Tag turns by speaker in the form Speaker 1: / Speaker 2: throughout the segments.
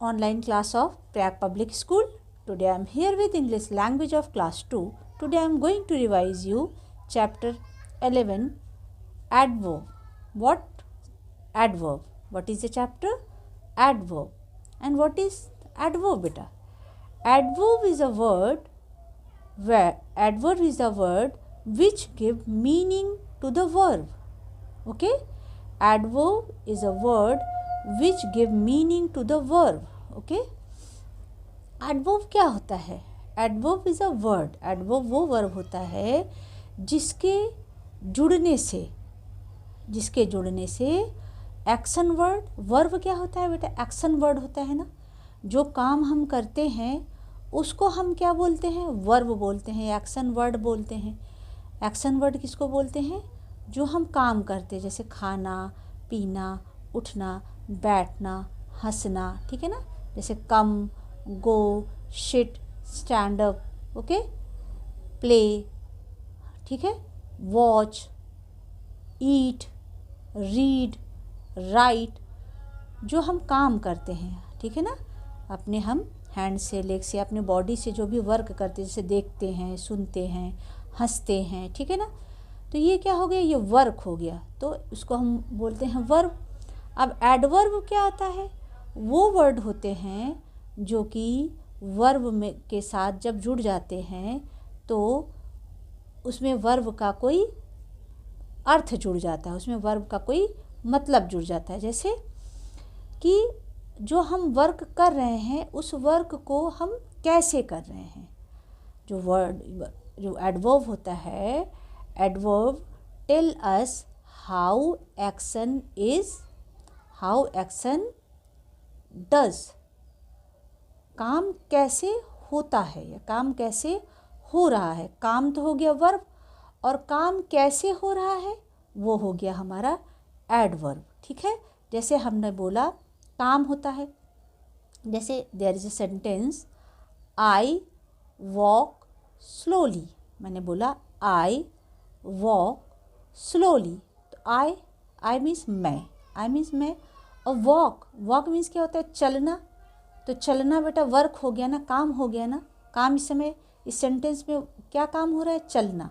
Speaker 1: online class of Prague Public School. Today I am here with English language of class 2. Today I am going to revise you chapter 11 adverb. What adverb? What is the chapter? Adverb. And what is adverb beta? Adverb is a word which give meaning to the verb. Okay? Adverb is a word which give meaning to the verb. Okay? Adverb क्या होता है? Adverb is a word. Adverb वो verb होता है जिसके जुड़ने से action word. Verb क्या होता है बेटा? एक्शन वर्ड होता है ना. जो काम हम करते हैं उसको हम क्या बोलते हैं? वर्ब बोलते हैं, एक्शन वर्ड बोलते हैं. एक्शन वर्ड किसको बोलते हैं? जो हम काम करते हैं, जैसे खाना, पीना, उठना, बैठना, हंसना. ठीक है ना. जैसे come, go, sit, stand up. Okay. Play. ठीक है. Watch, eat, read, write. जो हम काम करते हैं. ठीक है ना. अपने हम हैंड से, लेग से, अपने बॉडी से जो भी वर्क करते हैं, जैसे देखते हैं, सुनते हैं, हंसते हैं. ठीक है ना. तो ये क्या हो गया? ये वर्क हो गया. तो उसको हम बोलते हैं वर्ब. अब एडवर्ब क्या आता है? वो वर्ड होते हैं जो कि वर्ब में के साथ जब जुड़ जाते हैं तो उसमें वर्ब का कोई अर्थ जुड़ जाता है, उसमें वर्ब का कोई मतलब जुड़ जाता है. जैसे कि जो हम वर्क कर रहे हैं उस वर्क को हम कैसे कर रहे हैं. जो एडवर्ब होता है, adverb tell us how action does. काम कैसे होता है या काम कैसे हो रहा है. काम तो हो गया वर्ब और काम कैसे हो रहा है वो हो गया हमारा एडवर्ब. ठीक है. जैसे हमने बोला काम होता है. जैसे there is a sentence I walk slowly. मैंने बोला आई वॉक स्लोली. तो आई मीन्स मैं. और वॉक मीन्स क्या होता है? चलना. तो चलना बेटा वर्क हो गया ना, काम हो गया ना. काम इस समय इस सेंटेंस में क्या काम हो रहा है? चलना.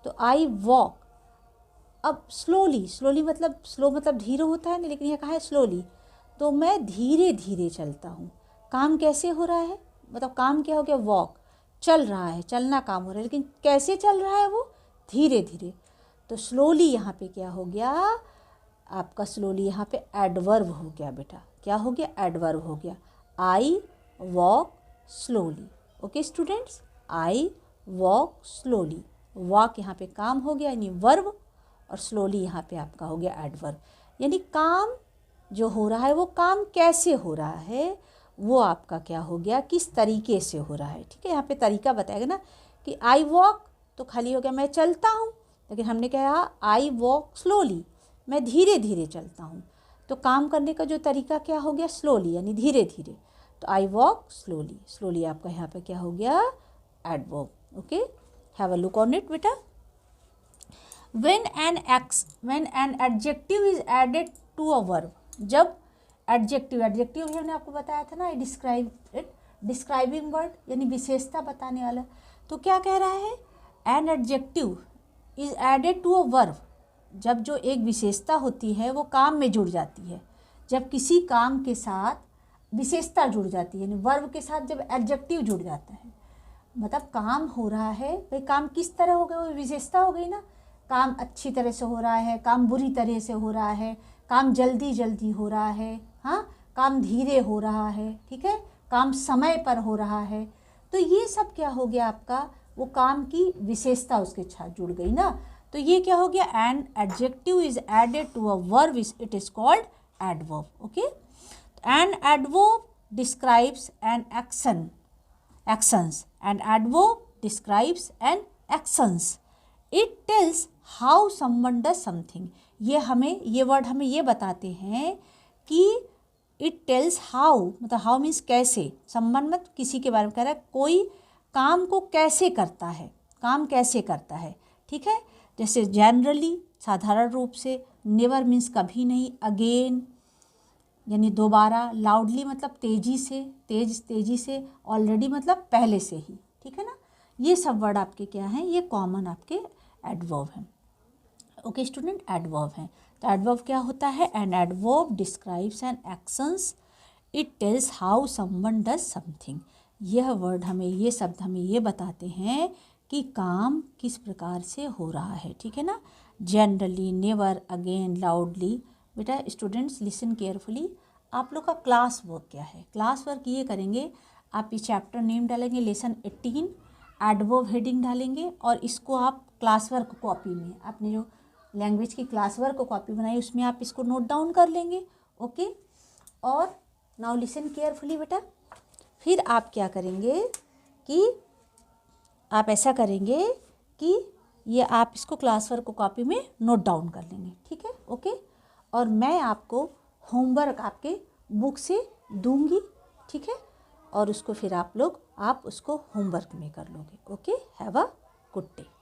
Speaker 1: तो आई वॉक. अब स्लोली मतलब स्लो मतलब धीरे होता है ना, लेकिन यह कहा है स्लोली. तो मैं धीरे धीरे चलता हूँ. काम कैसे हो रहा है? मतलब काम क्या हो गया? वॉक. चल रहा है, चलना काम हो रहा है, लेकिन कैसे चल रहा है वो? धीरे धीरे. तो स्लोली यहाँ पे क्या हो गया? आपका स्लोली यहाँ पे एडवर्ब हो गया बेटा. क्या हो गया? एडवर्ब हो गया. आई वॉक स्लोली. ओके स्टूडेंट्स, आई वॉक स्लोली. वॉक यहाँ पे काम हो गया यानी वर्ब, और स्लोली यहाँ पे आपका हो गया एडवर्ब. यानी काम जो हो रहा है वो काम कैसे हो रहा है वो आपका क्या हो गया? किस तरीके से हो रहा है. ठीक है. यहाँ पे तरीका बताएगा ना कि आई वॉक तो खाली हो गया मैं चलता हूँ, लेकिन हमने कहा आई वॉक स्लोली, मैं धीरे धीरे चलता हूँ. तो काम करने का जो तरीका क्या हो गया? स्लोली यानी धीरे धीरे. तो आई वॉक स्लोली. स्लोली आपका यहाँ पे क्या हो गया? Adverb. Okay. Have a look on it बेटा. When an adjective is added to a verb. जब एडजेक्टिव भी हमने आपको बताया था ना, डिस्क्राइबिंग वर्ड यानी विशेषता बताने वाला. तो क्या कह रहा है? An adjective is added to a verb. जब जो एक विशेषता होती है वो काम में जुड़ जाती है. जब किसी काम के साथ विशेषता जुड़ जाती है यानी वर्ब के साथ जब एडजेक्टिव जुड़ जाता है, मतलब काम हो रहा है. भाई काम किस तरह हो गया? वो विशेषता हो गई ना. काम अच्छी तरह से हो रहा है, काम बुरी तरह से हो रहा है, काम जल्दी जल्दी हो रहा है, हाँ, काम धीरे हो रहा है. ठीक है. काम समय पर हो रहा है. तो ये सब क्या हो गया आपका? वो काम की विशेषता उसके साथ जुड़ गई ना. तो ये क्या हो गया? An adjective is added to a verb, it is called adverb. Okay. An adverb describes an actions. An adverb describes an actions. It tells how someone does something. ये वर्ड हमें ये बताते हैं कि it tells how, मतलब how means कैसे. someone मतलब किसी के बारे में कह रहा है, कोई काम को कैसे करता है, काम कैसे करता है. ठीक है. जैसे जनरली साधारण रूप से, नेवर मीन्स कभी नहीं, अगेन यानी दोबारा, लाउडली मतलब तेज़ी से, तेज़ी से, ऑलरेडी मतलब पहले से ही, ठीक है ना। ये सब वर्ड आपके क्या हैं, ये कॉमन आपके एडवर्ब हैं। ओके स्टूडेंट, एडवर्ब हैं। तो एडवर्ब क्या होता है, an adverb describes an actions, it tells how someone does something. यह वर्ड हमें, ये शब्द हमें ये बताते हैं कि काम किस प्रकार से हो रहा है, ठीक है ना। Generally, never, again, loudly. बेटा स्टूडेंट्स लिसन केयरफुली, आप लोग का क्लास वर्क क्या है। क्लास वर्क ये करेंगे, आप ये चैप्टर नेम डालेंगे लेसन 18, एडवर्ब हेडिंग डालेंगे और इसको आप क्लास वर्क कॉपी में, आपने जो लैंग्वेज की क्लास वर्क कॉपी बनाई उसमें आप इसको नोट डाउन कर लेंगे। ओके, और नाउ लिसन केयरफुली बेटा। फिर आप क्या करेंगे कि आप ऐसा करेंगे कि ये आप इसको क्लास वर्क कॉपी में नोट डाउन कर लेंगे, ठीक है। ओके, और मैं आपको होमवर्क आपके बुक से दूंगी, ठीक है, और उसको फिर आप उसको होमवर्क में कर लोगे। Okay, have a good day.